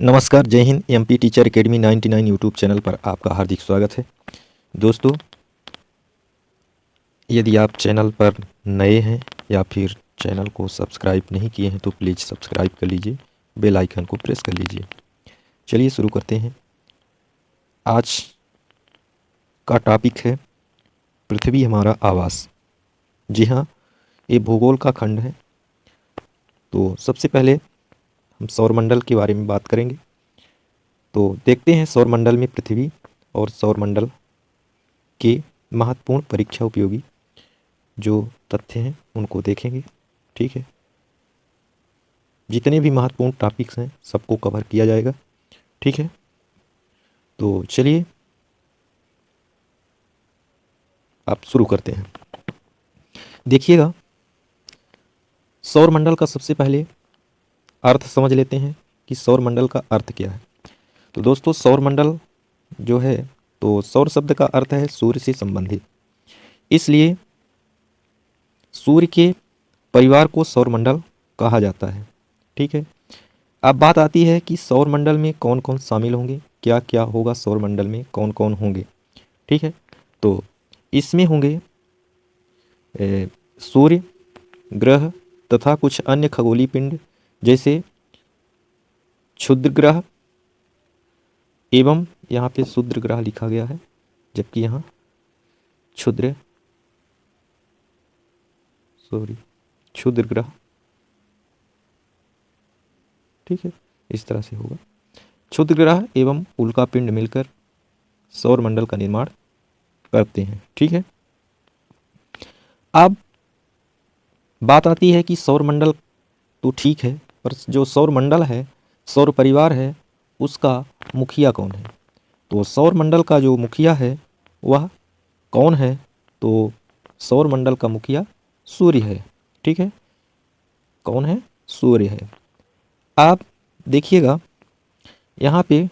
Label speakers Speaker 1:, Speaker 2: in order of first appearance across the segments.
Speaker 1: नमस्कार, जय Hind. MP teacher academy 99 YouTube channel पर आपका हार्दिक स्वागत है। दोस्तों, यदि आप चैनल पर नए हैं या फिर चैनल को सब्सक्राइब नहीं किए हैं तो प्लीज़ सब्सक्राइब कर लीजिए, बेल आइकन को प्रेस कर लीजिए। चलिए शुरू करते हैं। आज का टॉपिक है पृथ्वी हमारा आवास। जी हाँ, ये भूगोल का खंड है। तो सबसे पहले हम सौरमंडल के बारे में बात करेंगे। तो देखते हैं सौरमंडल में पृथ्वी और सौरमंडल के महत्वपूर्ण परीक्षा उपयोगी जो तथ्य हैं उनको देखेंगे। ठीक है, जितने भी महत्वपूर्ण टॉपिक्स हैं सबको कवर किया जाएगा। ठीक है, तो चलिए आप शुरू करते हैं। देखिएगा, सौरमंडल का सबसे पहले अर्थ समझ लेते हैं कि सौरमंडल का अर्थ क्या है। तो दोस्तों, सौरमंडल जो है, तो सौर शब्द का अर्थ है सूर्य से संबंधित, इसलिए सूर्य के परिवार को सौरमंडल कहा जाता है। ठीक है, अब बात आती है कि सौरमंडल में कौन कौन शामिल होंगे, क्या क्या होगा सौरमंडल में, कौन कौन होंगे। ठीक है, तो इसमें होंगे सूर्य, ग्रह तथा कुछ अन्य खगोलीय पिंड जैसे क्षुद्र ग्रह, एवं यहाँ पे क्षुद्र ग्रह लिखा गया है जबकि यहाँ क्षुद्र क्षुद्र ग्रह। ठीक है, इस तरह से होगा। क्षुद्र ग्रह एवं उल्का पिंड मिलकर सौरमंडल का निर्माण करते हैं। ठीक है, अब बात आती है कि सौरमंडल तो ठीक है, पर जो सौरमंडल है, सौर परिवार है, उसका मुखिया कौन है। तो सौरमंडल का जो मुखिया है वह कौन है, तो सौरमंडल का मुखिया सूर्य है। ठीक है, कौन है, सूर्य है। आप देखिएगा, यहाँ पे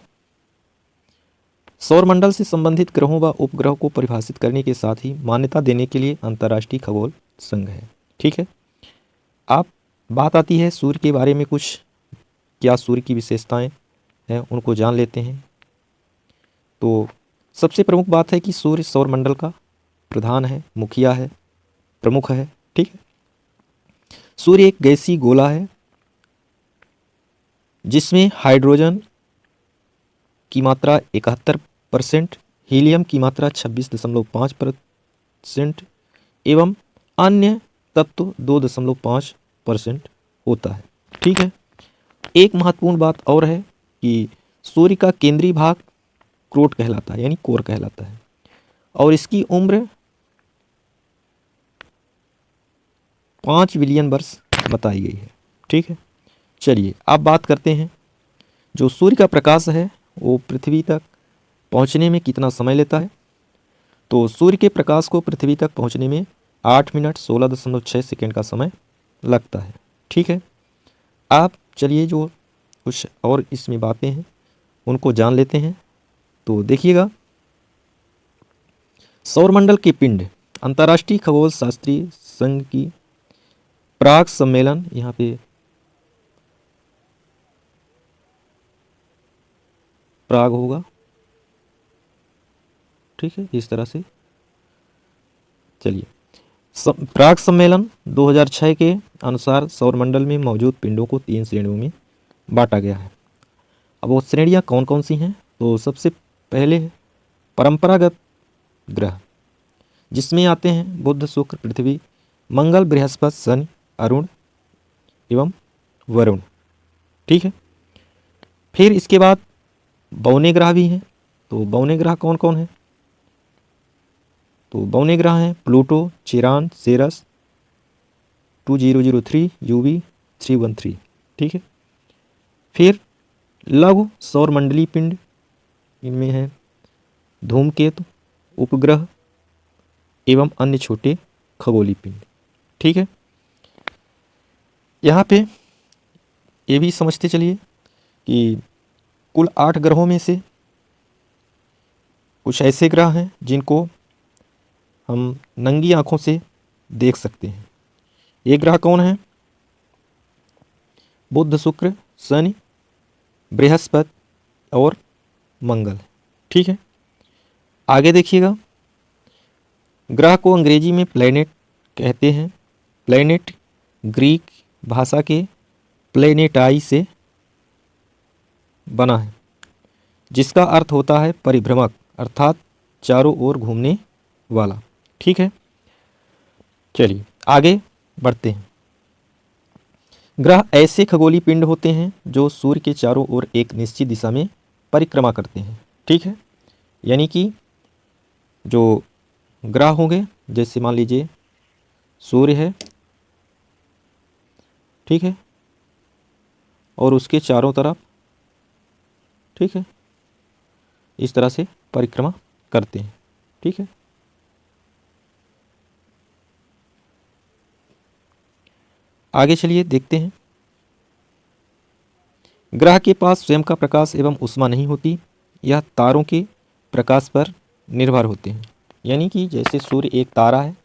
Speaker 1: सौरमंडल से संबंधित ग्रहों व उपग्रहों को परिभाषित करने के साथ ही मान्यता देने के लिए अंतर्राष्ट्रीय खगोल संघ है। ठीक है, आप बात आती है सूर्य के बारे में, कुछ क्या सूर्य की विशेषताएं हैं उनको जान लेते हैं। तो सबसे प्रमुख बात है कि सूर्य सौरमंडल का प्रधान है, मुखिया है, प्रमुख है। ठीक है, सूर्य एक गैसीय गोला है जिसमें हाइड्रोजन की मात्रा 71%, हीलियम की मात्रा 26.5% एवं अन्य तत्व 2.5% होता है। ठीक है, एक महत्वपूर्ण बात और है कि सूर्य का केंद्रीय भाग क्रोट कहलाता है, यानी कोर कहलाता है, और इसकी उम्र 5 बिलियन वर्ष बताई गई है। ठीक है, चलिए अब बात करते हैं जो सूर्य का प्रकाश है वो पृथ्वी तक पहुंचने में कितना समय लेता है। तो सूर्य के प्रकाश को पृथ्वी तक पहुंचने में 8 मिनट 16.6 सेकेंड का समय लगता है। ठीक है, आप चलिए जो कुछ और इसमें बातें हैं उनको जान लेते हैं। तो देखिएगा, सौरमंडल के पिंड अंतर्राष्ट्रीय खगोल शास्त्रीय संघ की प्राग सम्मेलन, यहाँ पे प्राग होगा। ठीक है, इस तरह से चलिए, प्राग सम्मेलन 2006 के अनुसार सौरमंडल में मौजूद पिंडों को 3 श्रेणियों में बांटा गया है। अब वो श्रेणियाँ कौन कौन सी हैं, तो सबसे पहले है परंपरागत ग्रह, जिसमें आते हैं बुध, शुक्र, पृथ्वी, मंगल, बृहस्पति, शनि, अरुण एवं वरुण। ठीक है, फिर इसके बाद बौने ग्रह भी हैं। तो बौने ग्रह कौन कौन है, तो बौने ग्रह हैं प्लूटो, चिरान, सेरस 2003, यूवी 313। ठीक है, फिर लघु सौरमंडलीय पिंड, इनमें है धूमकेतु, उपग्रह एवं अन्य छोटे खगोलीय पिंड। ठीक है, यहाँ पे ये भी समझते चलिए कि कुल 8 ग्रहों में से कुछ ऐसे ग्रह हैं जिनको हम नंगी आंखों से देख सकते हैं। ये ग्रह कौन है, बुध, शुक्र, शनि, बृहस्पति और मंगल। ठीक है, आगे देखिएगा, ग्रह को अंग्रेजी में प्लैनेट कहते हैं। प्लैनेट ग्रीक भाषा के प्लेनेटाई से बना है, जिसका अर्थ होता है परिभ्रमक, अर्थात चारों ओर घूमने वाला। ठीक है, चलिए आगे बढ़ते हैं। ग्रह ऐसे खगोलीय पिंड होते हैं जो सूर्य के चारों ओर एक निश्चित दिशा में परिक्रमा करते हैं। ठीक है, यानी कि जो ग्रह होंगे, जैसे मान लीजिए सूर्य है, ठीक है, और उसके चारों तरफ, ठीक है, इस तरह से परिक्रमा करते हैं। ठीक है, आगे चलिए देखते हैं। ग्रह के पास स्वयं का प्रकाश एवं ऊष्मा नहीं होती, यह तारों के प्रकाश पर निर्भर होते हैं। यानी कि जैसे सूर्य एक तारा है,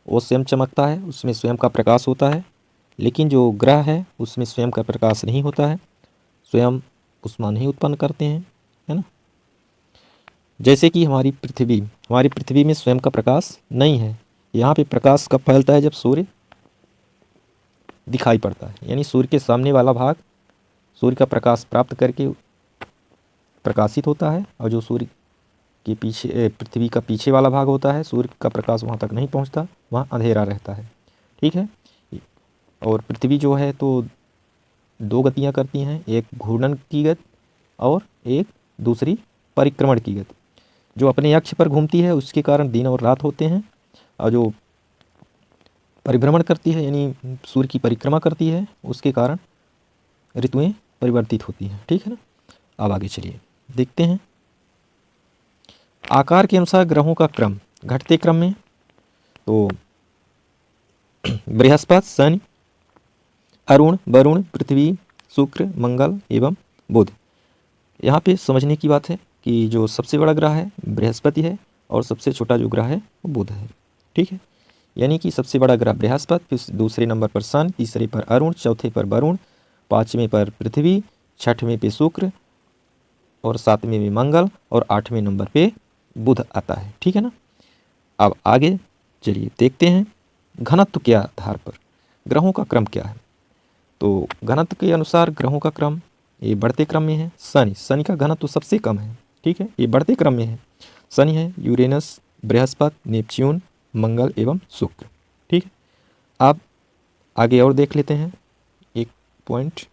Speaker 1: वो स्वयं चमकता है, उसमें स्वयं का प्रकाश होता है, लेकिन जो ग्रह है उसमें स्वयं का प्रकाश नहीं होता है, स्वयं ऊष्मा नहीं उत्पन्न करते हैं, है ना। जैसे कि हमारी पृथ्वी में स्वयं का प्रकाश नहीं है। यहाँ पे प्रकाश कब फैलता है? जब सूर्य दिखाई पड़ता है, यानी सूर्य के सामने वाला भाग सूर्य का प्रकाश प्राप्त करके प्रकाशित होता है, और जो सूर्य के पीछे पृथ्वी का पीछे वाला भाग होता है, सूर्य का प्रकाश वहाँ तक नहीं पहुँचता, वहाँ अंधेरा रहता है। ठीक है, और पृथ्वी जो है तो दो गतियाँ करती हैं, एक घूर्णन की गति और एक दूसरी परिक्रमण की गति। जो अपने अक्ष पर घूमती है उसके कारण दिन और रात होते हैं, और जो परिभ्रमण करती है यानी सूर्य की परिक्रमा करती है, उसके कारण ऋतुएं परिवर्तित होती हैं। ठीक है ना। अब आगे चलिए देखते हैं आकार के अनुसार ग्रहों का क्रम, घटते क्रम में तो बृहस्पति, शनि, अरुण, वरुण, पृथ्वी, शुक्र, मंगल एवं बुध। यहाँ पे समझने की बात है कि जो सबसे बड़ा ग्रह है बृहस्पति है, और सबसे छोटा जो ग्रह है वो बुध है। ठीक है, यानी कि सबसे बड़ा ग्रह बृहस्पति, फिर दूसरे नंबर पर शनि, तीसरे पर अरुण, चौथे पर वरुण, पाँचवें पर पृथ्वी, छठवें पे शुक्र, और सातवें में मंगल, और आठवें नंबर पे बुध आता है। ठीक है ना। अब आगे चलिए देखते हैं घनत्व के आधार पर ग्रहों का क्रम क्या है। तो घनत्व के अनुसार ग्रहों का क्रम ये बढ़ते क्रम में है। शनि का घनत्व सबसे कम है। ठीक है, ये बढ़ते क्रम में है। शनि है यूरेनस, बृहस्पति, नेपच्यून, मंगल एवं शुक्र। ठीक है, अब आगे और देख लेते हैं एक पॉइंट।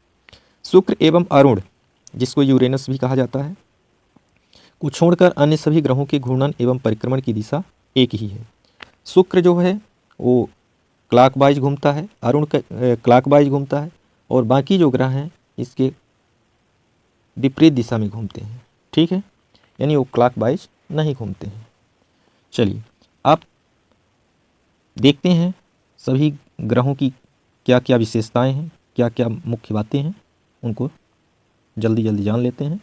Speaker 1: शुक्र एवं अरुण, जिसको यूरेनस भी कहा जाता है, को छोड़कर अन्य सभी ग्रहों के घूर्णन एवं परिक्रमण की दिशा एक ही है। शुक्र जो है वो क्लॉकवाइज घूमता है, अरुण क्लॉकवाइज घूमता है, और बाकी जो ग्रह हैं इसके विपरीत दिशा में घूमते हैं। ठीक है, यानी वो क्लॉकवाइज नहीं घूमते हैं। चलिए आप देखते हैं सभी ग्रहों की क्या क्या विशेषताएं हैं, क्या क्या मुख्य बातें हैं, उनको जल्दी जल्दी जान लेते हैं।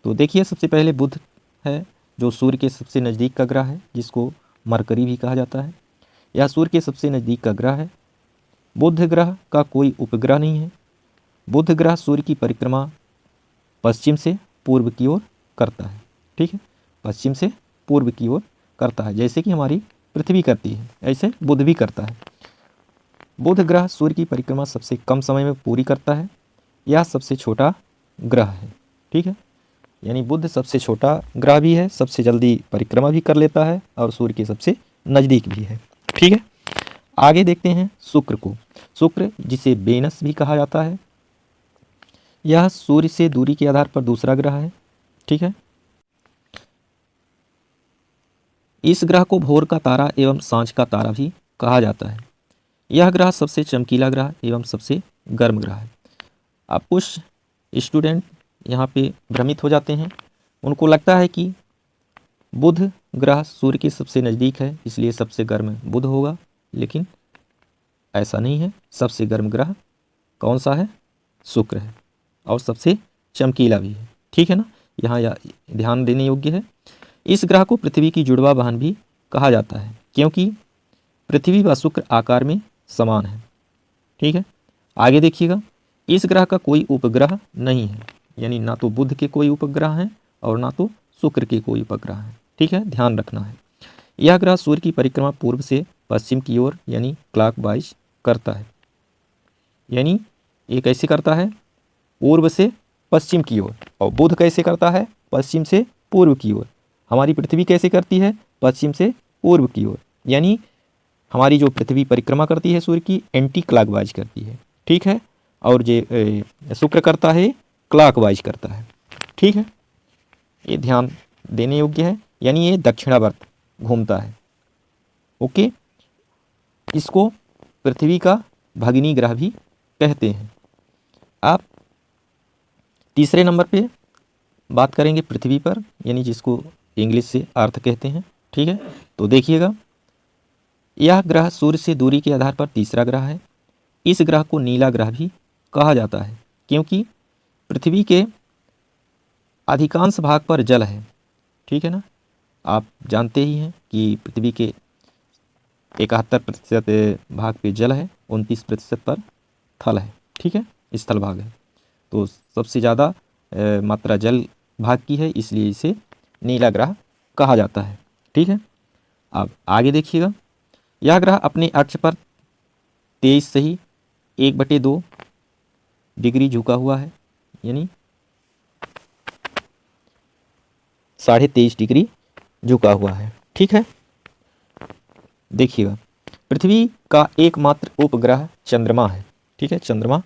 Speaker 1: तो देखिए सबसे पहले बुध है, जो सूर्य के सबसे नज़दीक का ग्रह है, जिसको मरकरी भी कहा जाता है। यह सूर्य के सबसे नज़दीक का ग्रह है। बुध ग्रह का कोई उपग्रह नहीं है। बुध ग्रह सूर्य की परिक्रमा पश्चिम से पूर्व की ओर करता है। ठीक है, पश्चिम से पूर्व की ओर करता है, जैसे कि हमारी पृथ्वी करती है, ऐसे बुध भी करता है। बुध ग्रह सूर्य की परिक्रमा सबसे कम समय में पूरी करता है। यह सबसे छोटा ग्रह है। ठीक है, यानी बुध सबसे छोटा ग्रह भी है, सबसे जल्दी परिक्रमा भी कर लेता है, और सूर्य के सबसे नज़दीक भी है। ठीक है, आगे देखते हैं शुक्र को। शुक्र जिसे वेनस भी कहा जाता है, यह सूर्य से दूरी के आधार पर दूसरा ग्रह है। ठीक है, इस ग्रह को भोर का तारा एवं सांझ का तारा भी कहा जाता है। यह ग्रह सबसे चमकीला ग्रह एवं सबसे गर्म ग्रह है। अब कुछ स्टूडेंट यहाँ पे भ्रमित हो जाते हैं, उनको लगता है कि बुध ग्रह सूर्य के सबसे नज़दीक है इसलिए सबसे गर्म बुध होगा, लेकिन ऐसा नहीं है। सबसे गर्म ग्रह कौन सा है? शुक्र है, और सबसे चमकीला भी है। ठीक है ना, यहाँ ध्यान देने योग्य है। इस ग्रह को पृथ्वी की जुड़वा बहन भी कहा जाता है, क्योंकि पृथ्वी व शुक्र आकार में समान है। ठीक है, आगे देखिएगा, इस ग्रह का कोई उपग्रह नहीं है। यानी ना तो बुध के कोई उपग्रह हैं और ना तो शुक्र के कोई उपग्रह हैं। ठीक है, ध्यान रखना है। यह ग्रह सूर्य की परिक्रमा पूर्व से पश्चिम की ओर यानी क्लॉकवाइज करता है। यानी ये कैसे करता है? पूर्व से पश्चिम की ओर। और बुध कैसे करता है? पश्चिम से पूर्व की ओर। हमारी पृथ्वी कैसे करती है? पश्चिम से पूर्व की ओर। यानी हमारी जो पृथ्वी परिक्रमा करती है सूर्य की, एंटी क्लॉकवाइज करती है। ठीक है, और जो शुक्र करता है क्लॉकवाइज करता है। ठीक है, ये ध्यान देने योग्य है। यानी ये दक्षिणावर्त घूमता है। ओके, इसको पृथ्वी का भगिनी ग्रह भी कहते हैं। आप तीसरे नंबर पे बात करेंगे पृथ्वी पर, यानी जिसको इंग्लिश से अर्थ कहते हैं। ठीक है, तो देखिएगा, यह ग्रह सूर्य से दूरी के आधार पर तीसरा ग्रह है। इस ग्रह को नीला ग्रह भी कहा जाता है क्योंकि पृथ्वी के अधिकांश भाग पर जल है। ठीक है ना, आप जानते ही हैं कि पृथ्वी के 71% भाग पे जल है, 29% पर थल है। ठीक है, स्थल भाग है। तो सबसे ज़्यादा मात्रा जल भाग की है, इसलिए इसे नीला ग्रह कहा जाता है। ठीक है, अब आगे देखिएगा, यह ग्रह अपने अक्ष पर 23 से ही 1/2 डिग्री झुका हुआ है, यानी 23.5 डिग्री झुका हुआ है। ठीक है, देखिएगा, पृथ्वी का एकमात्र उपग्रह चंद्रमा है। ठीक है, चंद्रमा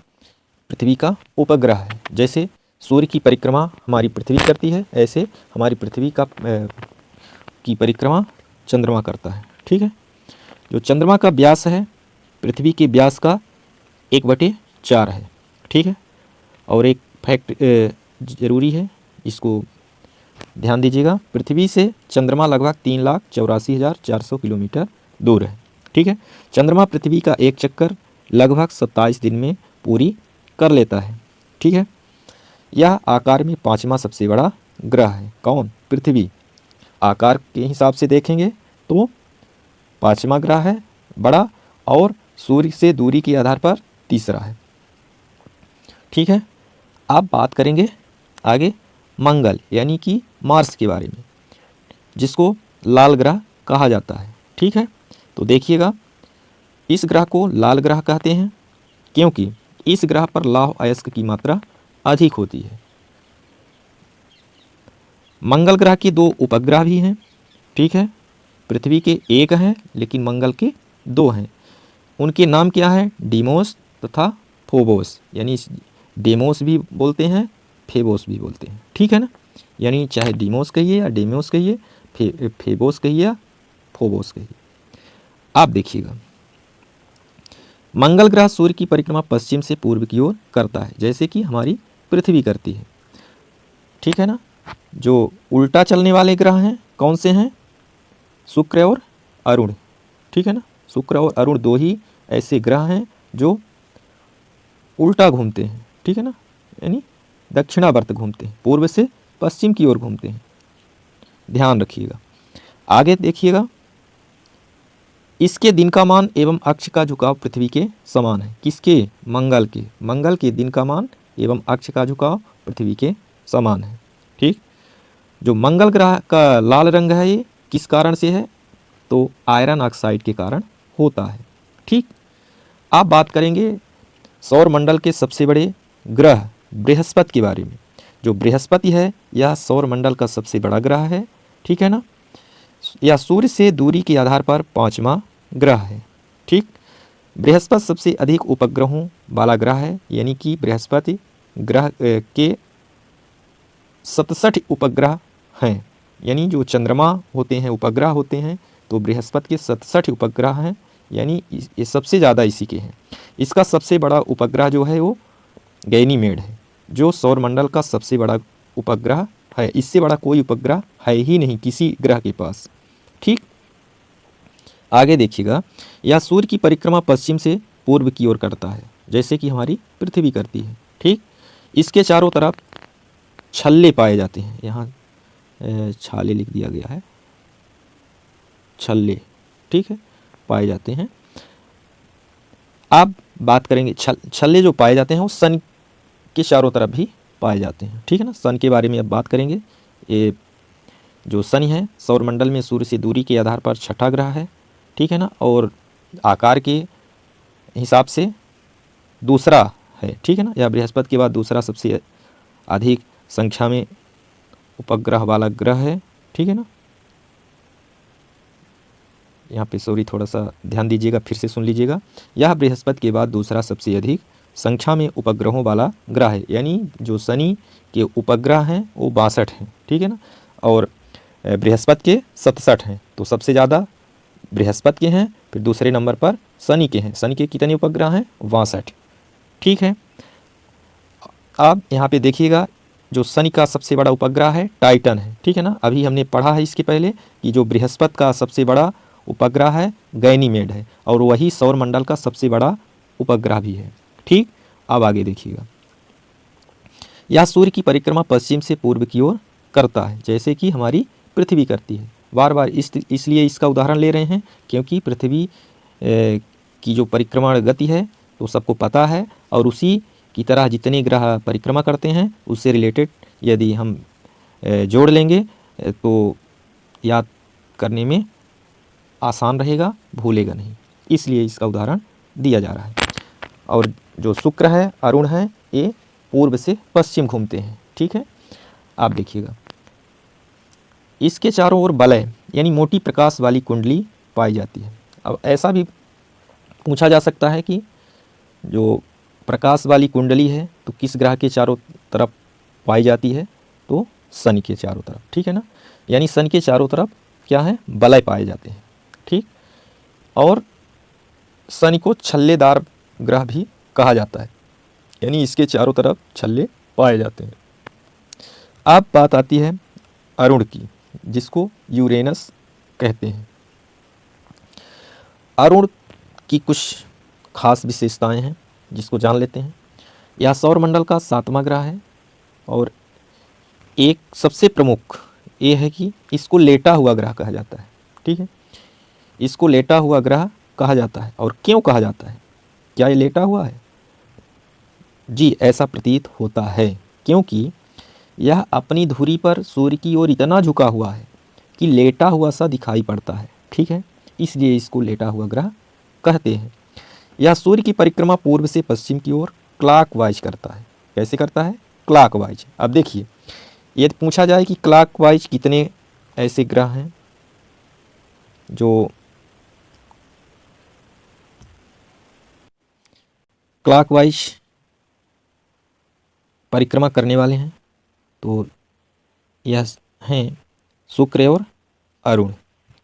Speaker 1: पृथ्वी का उपग्रह है। जैसे सूर्य की परिक्रमा हमारी पृथ्वी करती है, ऐसे हमारी पृथ्वी की परिक्रमा चंद्रमा करता है। ठीक है, जो चंद्रमा का व्यास है पृथ्वी के व्यास का 1/4 है। ठीक है, और एक फैक्ट ज़रूरी है, इसको ध्यान दीजिएगा, पृथ्वी से चंद्रमा लगभग 3,84,400 किलोमीटर दूर है। ठीक है, चंद्रमा पृथ्वी का एक चक्कर लगभग 27 दिन में पूरी कर लेता है। ठीक है, यह आकार में 5वां सबसे बड़ा ग्रह है। कौन? पृथ्वी। आकार के हिसाब से देखेंगे तो 5वां ग्रह है बड़ा, और सूर्य से दूरी के आधार पर तीसरा है। ठीक है, अब बात करेंगे आगे मंगल यानी कि मार्स के बारे में, जिसको लाल ग्रह कहा जाता है। ठीक है, तो देखिएगा, इस ग्रह को लाल ग्रह कहते हैं क्योंकि इस ग्रह पर लौह अयस्क की मात्रा अधिक होती है। मंगल ग्रह के 2 उपग्रह भी हैं। ठीक है, पृथ्वी के 1 हैं लेकिन मंगल के 2 हैं। उनके नाम क्या है? डीमोस तथा फोबोस, यानी डेमोस भी बोलते हैं, फेबोस भी बोलते हैं। ठीक है ना, यानी चाहे डीमोस कहिए या डेमोस कहिए, फेबोस कहिए या फोबोस कहिए। आप देखिएगा, मंगल ग्रह सूर्य की परिक्रमा पश्चिम से पूर्व की ओर करता है, जैसे कि हमारी पृथ्वी करती है। ठीक है ना, जो उल्टा चलने वाले ग्रह हैं कौन से हैं? शुक्र और अरुण। ठीक है ना, शुक्र और अरुण 2 ही ऐसे ग्रह हैं जो उल्टा घूमते हैं। ठीक है ना, यानी दक्षिणावर्त घूमते हैं, पूर्व से पश्चिम की ओर घूमते हैं। ध्यान रखिएगा, आगे देखिएगा, इसके दिन का मान एवं अक्ष का झुकाव पृथ्वी के समान है। किसके? मंगल के। मंगल के दिन का मान एवं अक्ष का झुकाव पृथ्वी के समान है। ठीक, जो मंगल ग्रह का लाल रंग है ये किस कारण से है? तो आयरन ऑक्साइड के कारण होता है। ठीक, आप बात करेंगे सौर मंडल के सबसे बड़े ग्रह बृहस्पति के बारे में। जो बृहस्पति है यह सौर मंडल का सबसे बड़ा ग्रह है। ठीक है ना, यह सूर्य से दूरी के आधार पर 5वां ग्रह है। ठीक, बृहस्पति सबसे अधिक उपग्रहों वाला ग्रह है, यानी कि बृहस्पति ग्रह के 67 उपग्रह हैं। यानी जो चंद्रमा होते हैं उपग्रह होते हैं, तो बृहस्पति के 67 उपग्रह हैं, यानी ये सबसे ज़्यादा इसी के हैं। इसका सबसे बड़ा उपग्रह जो है वो गैनीमेड है, जो सौर मंडल का सबसे बड़ा उपग्रह है। इससे बड़ा कोई उपग्रह है ही नहीं किसी ग्रह के पास। ठीक, आगे देखिएगा, यह सूर्य की परिक्रमा पश्चिम से पूर्व की ओर करता है, जैसे कि हमारी पृथ्वी करती है। ठीक, इसके चारों तरफ छल्ले पाए जाते हैं। यहाँ छाले लिख दिया गया है, छल्ले। ठीक है, पाए जाते हैं। आप बात करेंगे छल्ले जो पाए जाते हैं वो सन के चारों तरफ भी पाए जाते हैं। ठीक है ना। सन के बारे में अब बात करेंगे। ये जो शनि है सौरमंडल में सूर्य से दूरी के आधार पर छठा ग्रह है। ठीक है ना। और आकार के हिसाब से दूसरा है। ठीक है ना। यह बृहस्पति के बाद दूसरा सबसे अधिक संख्या में उपग्रह वाला ग्रह है। ठीक है ना। यहाँ पे सॉरी थोड़ा सा ध्यान दीजिएगा, फिर से सुन लीजिएगा। यह बृहस्पति के बाद दूसरा सबसे अधिक संख्या में उपग्रहों वाला ग्रह है। यानी जो शनि के उपग्रह हैं वो 62 हैं। ठीक है ना। और बृहस्पति के 67 हैं। तो सबसे ज़्यादा बृहस्पति के हैं, फिर दूसरे नंबर पर शनि के हैं। शनि के कितने उपग्रह हैं? 62। ठीक है। अब यहाँ पे देखिएगा जो शनि का सबसे बड़ा उपग्रह है टाइटन है। ठीक है ना। अभी हमने पढ़ा है इसके पहले कि जो बृहस्पति का सबसे बड़ा उपग्रह है गैनीमेड है, और वही सौरमंडल का सबसे बड़ा उपग्रह भी है। ठीक। अब आगे देखिएगा, यह सूर्य की परिक्रमा पश्चिम से पूर्व की ओर करता है, जैसे कि हमारी पृथ्वी करती है। बार बार इसलिए इसका उदाहरण ले रहे हैं क्योंकि पृथ्वी की जो परिक्रमा गति है तो सबको पता है, और उसी की तरह जितने ग्रह परिक्रमा करते हैं उससे रिलेटेड यदि हम जोड़ लेंगे तो याद करने में आसान रहेगा, भूलेगा नहीं, इसलिए इसका उदाहरण दिया जा रहा है। और जो शुक्र है अरुण है ये पूर्व से पश्चिम घूमते हैं। ठीक है। आप देखिएगा इसके चारों ओर वलय यानी मोटी प्रकाश वाली कुंडली पाई जाती है। अब ऐसा भी पूछा जा सकता है कि जो प्रकाश वाली कुंडली है तो किस ग्रह के चारों तरफ पाई जाती है? तो शनि के चारों तरफ। ठीक है ना। यानी शनि के चारों तरफ क्या है? वलय पाए जाते हैं। ठीक। और शनि को छल्लेदार ग्रह भी कहा जाता है, यानी इसके चारों तरफ छल्ले पाए जाते हैं। अब बात आती है अरुण की, जिसको यूरेनस कहते हैं। अरुण की कुछ खास विशेषताएं हैं जिसको जान लेते हैं। यह सौरमंडल का 7वां ग्रह है, और एक सबसे प्रमुख ये है कि इसको लेटा हुआ ग्रह कहा जाता है। ठीक है। इसको लेटा हुआ ग्रह कहा जाता है। और क्यों कहा जाता है? क्या ये लेटा हुआ है? जी, ऐसा प्रतीत होता है क्योंकि यह अपनी धुरी पर सूर्य की ओर इतना झुका हुआ है कि लेटा हुआ सा दिखाई पड़ता है। ठीक है। इसलिए इसको लेटा हुआ ग्रह कहते हैं। यह सूर्य की परिक्रमा पूर्व से पश्चिम की ओर क्लॉकवाइज करता है। कैसे करता है? क्लॉकवाइज। अब देखिए यदि पूछा जाए कि क्लॉकवाइज कितने ऐसे ग्रह हैं जो क्लॉकवाइज परिक्रमा करने वाले हैं, तो यह हैं शुक्र और अरुण।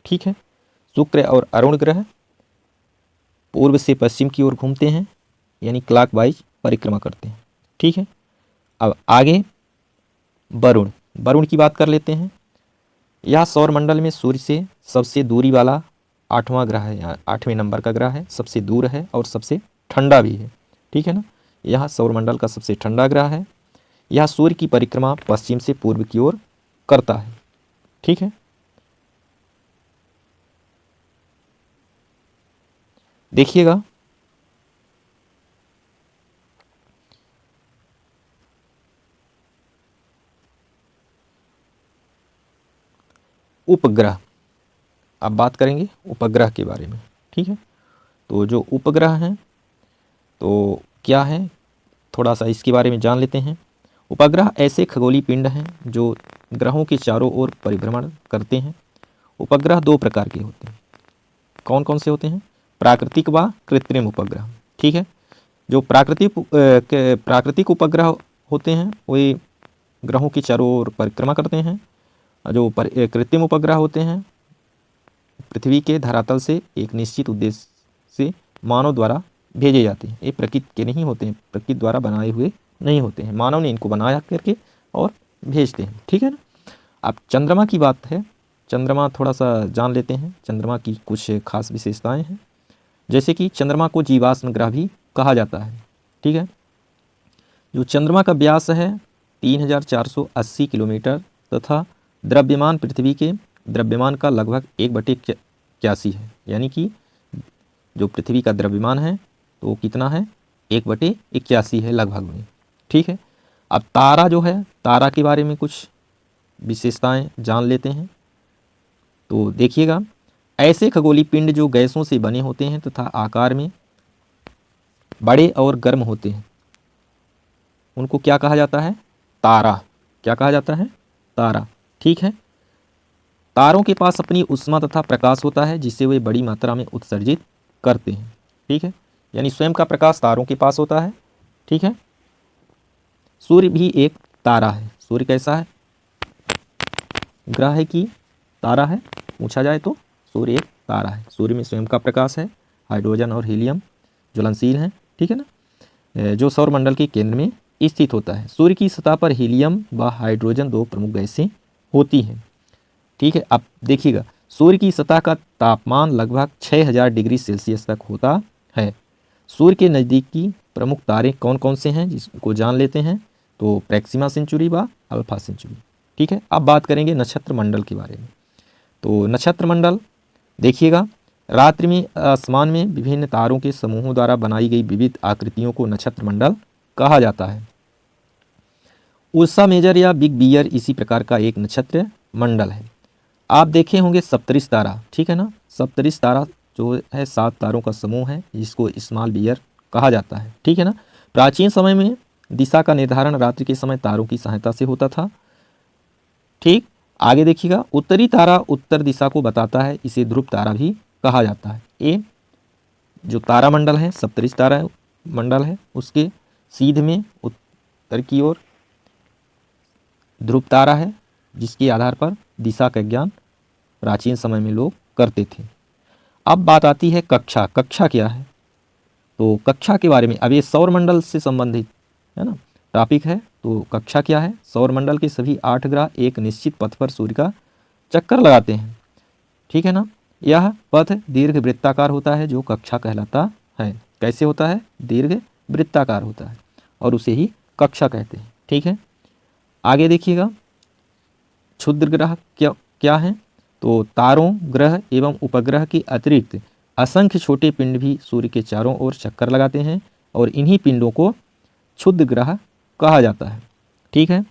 Speaker 1: ठीक है। शुक्र और अरुण ग्रह पूर्व से पश्चिम की ओर घूमते हैं, यानी क्लॉकवाइज परिक्रमा करते हैं। ठीक है। अब आगे वरुण। वरुण की बात कर लेते हैं। यह सौरमंडल में सूर्य से सबसे दूरी वाला 8वां ग्रह है, 8वें नंबर का ग्रह है, सबसे दूर है और सबसे ठंडा भी है। ठीक है ना। यह सौरमंडल का सबसे ठंडा ग्रह है। यह सूर्य की परिक्रमा पश्चिम से पूर्व की ओर करता है। ठीक है। देखिएगा उपग्रह। अब बात करेंगे उपग्रह के बारे में। ठीक है। तो जो उपग्रह हैं तो क्या है, थोड़ा सा इसके बारे में जान लेते हैं। उपग्रह ऐसे खगोलीय पिंड हैं जो ग्रहों के चारों ओर परिभ्रमण करते हैं। उपग्रह दो प्रकार के होते हैं। कौन कौन से होते हैं? प्राकृतिक व कृत्रिम उपग्रह। ठीक है। जो प्राकृतिक उपग्रह होते हैं वे ग्रहों के चारों ओर परिक्रमा करते हैं। जो कृत्रिम उपग्रह होते हैं पृथ्वी के धरातल से एक निश्चित उद्देश्य से मानव द्वारा भेजे जाते हैं। ये प्रकृति के नहीं होते हैं, प्रकृति द्वारा बनाए हुए नहीं होते हैं, मानव ने इनको बनाया करके और भेजते हैं। ठीक है ना। अब चंद्रमा की बात है। चंद्रमा थोड़ा सा जान लेते हैं। चंद्रमा की कुछ खास विशेषताएं हैं, जैसे कि चंद्रमा को जीवाश्म ग्रह भी कहा जाता है। ठीक है। जो चंद्रमा का व्यास है 3480 किलोमीटर तथा द्रव्यमान पृथ्वी के द्रव्यमान का लगभग 1/81 है। यानी कि जो पृथ्वी का द्रव्यमान है तो वो कितना है? 1/81 है लगभग में। ठीक है। अब तारा जो है, तारा के बारे में कुछ विशेषताएं जान लेते हैं। तो देखिएगा, ऐसे खगोलीय पिंड जो गैसों से बने होते हैं तथा आकार में बड़े और गर्म होते हैं, उनको क्या कहा जाता है? तारा। क्या कहा जाता है? तारा। ठीक है। तारों के पास अपनी ऊष्मा तथा प्रकाश होता है जिसे वे बड़ी मात्रा में उत्सर्जित करते हैं। ठीक है, यानी स्वयं का प्रकाश तारों के पास होता है। ठीक है। सूर्य भी एक तारा है। सूर्य कैसा है? ग्रह है कि तारा है? पूछा जाए तो सूर्य एक तारा है। सूर्य में स्वयं का प्रकाश है, हाइड्रोजन और हीलियम ज्वलनशील हैं। ठीक है ना, जो सौरमंडल के केंद्र में स्थित होता है। सूर्य की सतह पर हीलियम व हाइड्रोजन दो प्रमुख गैसें होती हैं। ठीक है। अब देखिएगा, सूर्य की सतह का तापमान लगभग 6000 डिग्री सेल्सियस तक होता है। सूर्य के नज़दीकी प्रमुख तारे कौन कौन से हैं जिसको जान लेते हैं? तो प्रैक्सिमा सेंचुरी व अल्फा सेंचुरी। ठीक है। अब बात करेंगे नक्षत्र मंडल के बारे में। तो नक्षत्र मंडल देखिएगा, रात्रि में आसमान में विभिन्न तारों के समूहों द्वारा बनाई गई विविध आकृतियों को नक्षत्र मंडल कहा जाता है। उर्सा मेजर या बिग बियर इसी प्रकार का एक नक्षत्र मंडल है। आप देखे होंगे सप्तऋषि तारा। ठीक है ना, सप्तऋषि तारा जो है 7 तारों का समूह है जिसको स्मॉल बियर कहा जाता है। ठीक है ना, प्राचीन समय में दिशा का निर्धारण रात्रि के समय तारों की सहायता से होता था। ठीक, आगे देखिएगा, उत्तरी तारा उत्तर दिशा को बताता है, इसे ध्रुव तारा भी कहा जाता है। ये जो तारा मंडल है, सप्तऋषि तारा मंडल है, उसके सीध में उत्तर की ओर ध्रुव तारा है जिसके आधार पर दिशा का ज्ञान प्राचीन समय में लोग करते थे। अब बात आती है कक्षा। कक्षा क्या है? तो कक्षा के बारे में, अब ये सौरमंडल से संबंधित है ना टॉपिक है। तो कक्षा क्या है? सौरमंडल के सभी 8 ग्रह एक निश्चित पथ पर सूर्य का चक्कर लगाते हैं। ठीक है ना, यह पथ दीर्घ वृत्ताकार होता है जो कक्षा कहलाता है। कैसे होता है? दीर्घ वृत्ताकार होता है और उसे ही कक्षा कहते हैं। ठीक है, आगे देखिएगा, क्षुद्र ग्रह क्या क्या है? तो तारों, ग्रह एवं उपग्रह के अतिरिक्त असंख्य छोटे पिंड भी सूर्य के चारों ओर चक्कर लगाते हैं और इन्हीं पिंडों को क्षुद्र ग्रह कहा जाता है। ठीक है,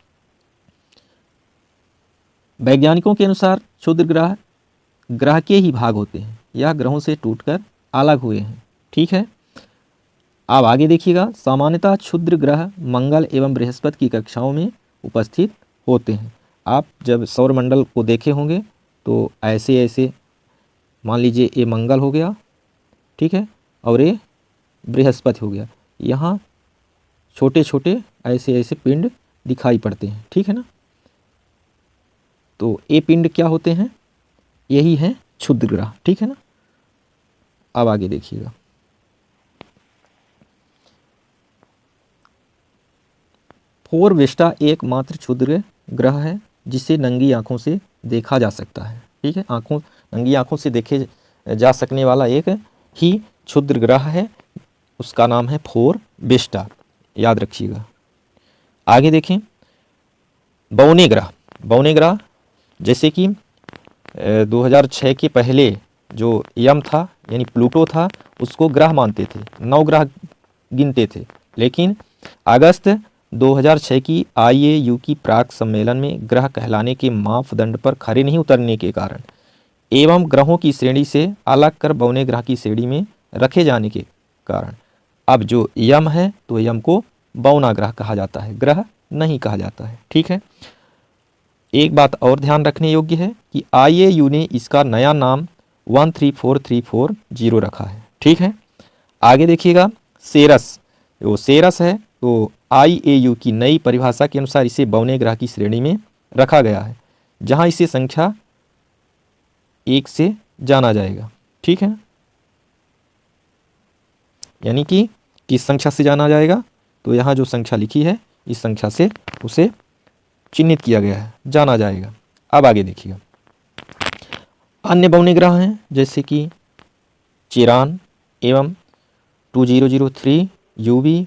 Speaker 1: वैज्ञानिकों के अनुसार क्षुद्र ग्रह ग्रह के ही भाग होते हैं, यह ग्रहों से टूटकर अलग हुए हैं। ठीक है, अब आगे देखिएगा, सामान्यतः क्षुद्र ग्रह मंगल एवं बृहस्पति की कक्षाओं में उपस्थित होते हैं। आप जब सौरमंडल को देखे होंगे तो ऐसे ऐसे मान लीजिए ये मंगल हो गया, ठीक है, और ये बृहस्पति हो गया, यहाँ छोटे छोटे ऐसे ऐसे पिंड दिखाई पड़ते हैं। ठीक है ना, तो ये पिंड क्या होते हैं? यही है क्षुद्र ग्रह। ठीक है ना, अब आगे देखिएगा, फोरवेस्टा एकमात्र क्षुद्र ग्रह है जिसे नंगी आंखों से देखा जा सकता है। ठीक है, नंगी आंखों से देखे जा सकने वाला एक ही क्षुद्र ग्रह है, उसका नाम है फोरवेस्टा, याद रखिएगा। आगे देखें, बौने ग्रह। बौने ग्रह जैसे कि 2006 के पहले जो यम था यानी प्लूटो था, उसको ग्रह मानते थे, 9 ग्रह गिनते थे, लेकिन अगस्त 2006 की IAU की प्राक सम्मेलन में ग्रह कहलाने के मापदंड पर खरे नहीं उतरने के कारण एवं ग्रहों की श्रेणी से अलग कर बौने ग्रह की श्रेणी में रखे जाने के कारण अब जो यम है तो यम को बौना ग्रह कहा जाता है, ग्रह नहीं कहा जाता है। ठीक है, एक बात और ध्यान रखने योग्य है कि IAU ने इसका नया नाम 134340 रखा है। ठीक है, आगे देखिएगा, सेरस। वो सेरस है तो IAU की नई परिभाषा के अनुसार इसे बौने ग्रह की श्रेणी में रखा गया है, जहां इसे संख्या 1 से जाना जाएगा। ठीक है, यानी कि किस संख्या से जाना जाएगा? तो यहाँ जो संख्या लिखी है इस संख्या से उसे चिन्हित किया गया है, जाना जाएगा। अब आगे देखिएगा, अन्य बौने ग्रह हैं जैसे कि चिरान एवं 2003 UV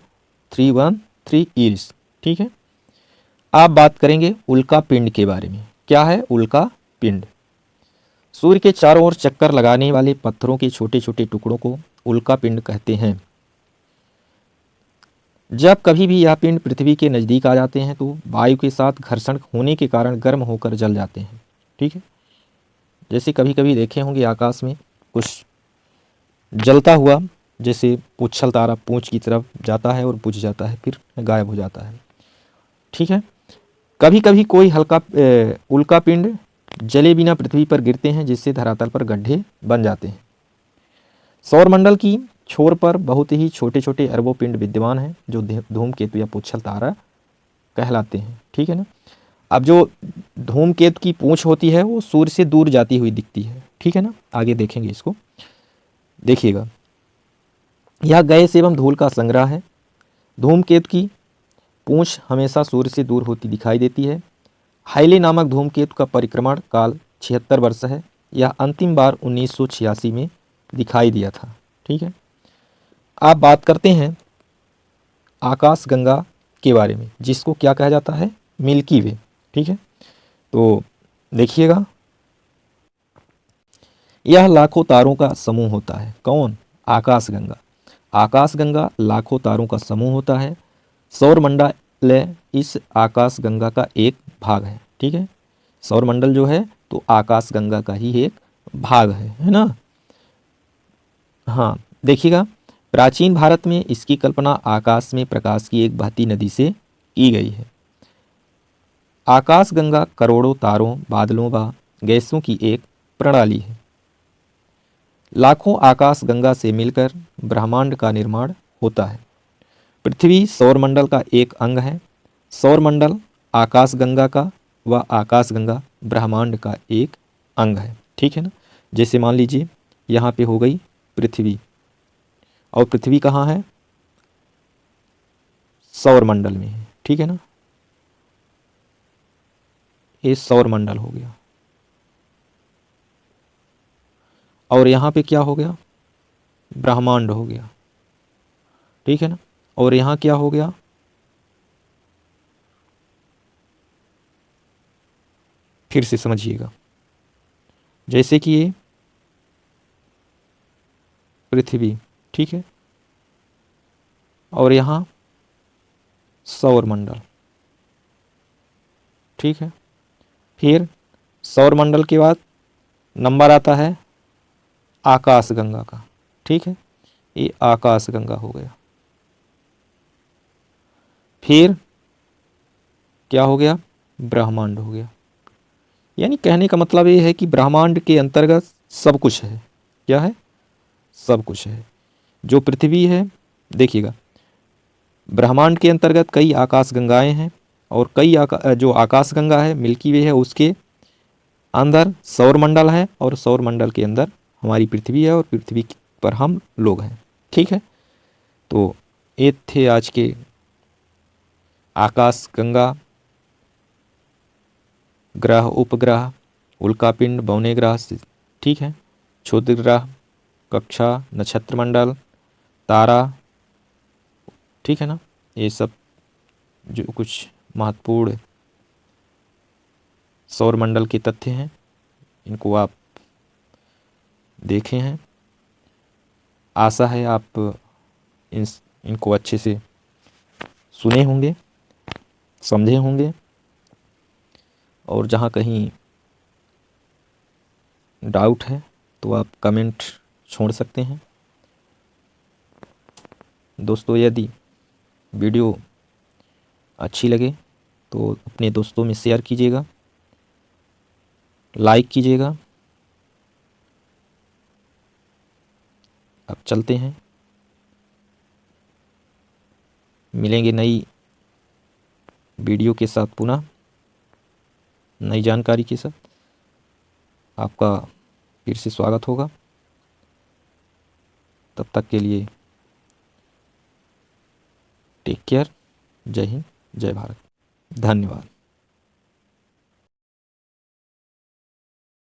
Speaker 1: 313 ईरिस। ठीक है, आप बात करेंगे उल्का पिंड के बारे में। क्या है उल्का पिंड? सूर्य के चारों ओर चक्कर लगाने वाले पत्थरों के छोटे छोटे टुकड़ों को उल्का पिंड कहते हैं। जब कभी भी यह पिंड पृथ्वी के नज़दीक आ जाते हैं तो वायु के साथ घर्षण होने के कारण गर्म होकर जल जाते हैं। ठीक है, जैसे कभी कभी देखे होंगे आकाश में कुछ जलता हुआ, जैसे पुच्छल तारा पूंछ की तरफ जाता है और बुझ जाता है, फिर गायब हो जाता है। ठीक है, कभी कभी कोई हल्का उल्का पिंड जले बिना पृथ्वी पर गिरते हैं, जिससे धरातल पर गड्ढे बन जाते हैं। सौरमंडल की छोर पर बहुत ही छोटे छोटे अरबों पिंड विद्यमान हैं, जो धूमकेतु या पुच्छल तारा कहलाते हैं। ठीक है ना। अब जो धूमकेतु की पूंछ होती है वो सूर्य से दूर जाती हुई दिखती है। ठीक है ना, आगे देखेंगे इसको, देखिएगा। यह गैस एवं धूल का संग्रह है। धूमकेतु की पूंछ हमेशा सूर्य से दूर होती दिखाई देती है। हाइले नामक धूमकेतु का परिक्रमण काल 76 वर्ष है। यह अंतिम बार 1986 में दिखाई दिया था। ठीक है, आप बात करते हैं आकाश गंगा के बारे में, जिसको क्या कहा जाता है, मिल्की वे। ठीक है, तो देखिएगा, यह लाखों तारों का समूह होता है। कौन? आकाश गंगा। आकाश गंगा लाखों तारों का समूह होता है। सौरमंडल इस आकाश गंगा का एक भाग है। ठीक है, सौरमंडल जो है तो आकाश गंगा का ही एक भाग है ना। हाँ, देखिएगा, प्राचीन भारत में इसकी कल्पना आकाश में प्रकाश की एक बहती नदी से की गई है। आकाश गंगा करोड़ों तारों, बादलों व गैसों की एक प्रणाली है। लाखों आकाश गंगा से मिलकर ब्रह्मांड का निर्माण होता है। पृथ्वी सौरमंडल का एक अंग है। सौरमंडल आकाश गंगा का व आकाश गंगा ब्रह्मांड का एक अंग है। ठीक है ना। जैसे मान लीजिए यहाँ पे हो गई पृथ्वी, और पृथ्वी कहाँ है? सौरमंडल में है। ठीक है ना, ये सौरमंडल हो गया। और यहाँ पे क्या हो गया? ब्रह्मांड हो गया। ठीक है ना, और यहाँ क्या हो गया? फिर से समझिएगा, जैसे कि ये पृथ्वी, ठीक है, और यहाँ सौरमंडल। ठीक है, फिर सौरमंडल के बाद नंबर आता है आकाश गंगा का। ठीक है, ये आकाश गंगा हो गया। फिर क्या हो गया? ब्रह्मांड हो गया। यानी कहने का मतलब ये है कि ब्रह्मांड के अंतर्गत सब कुछ है। क्या है? सब कुछ है। जो पृथ्वी है, देखिएगा, ब्रह्मांड के अंतर्गत कई आकाश गंगाएं हैं, और कई जो आकाश गंगा है मिल्की वे है, उसके अंदर सौरमंडल है, और सौरमंडल के अंदर हमारी पृथ्वी है, और पृथ्वी पर हम लोग हैं। ठीक है, तो ये थे आज के आकाश गंगा, ग्रह, उपग्रह, उल्कापिंड, बौने ग्रह। ठीक है, क्षुद्र ग्रह, कक्षा, नक्षत्र मंडल, तारा। ठीक है ना, ये सब जो कुछ महत्वपूर्ण सौरमंडल के तथ्य हैं, इनको आप देखे हैं। आशा है आप इनको अच्छे से सुने होंगे, समझे होंगे, और जहाँ कहीं डाउट है तो आप कमेंट छोड़ सकते हैं। दोस्तों, यदि वीडियो अच्छी लगे तो अपने दोस्तों में शेयर कीजिएगा, लाइक कीजिएगा। अब चलते हैं, मिलेंगे नई वीडियो के साथ, पुनः नई जानकारी के साथ। आपका फिर से स्वागत होगा। तब तक के लिए टेक केयर। जय हिंद, जय भारत, धन्यवाद।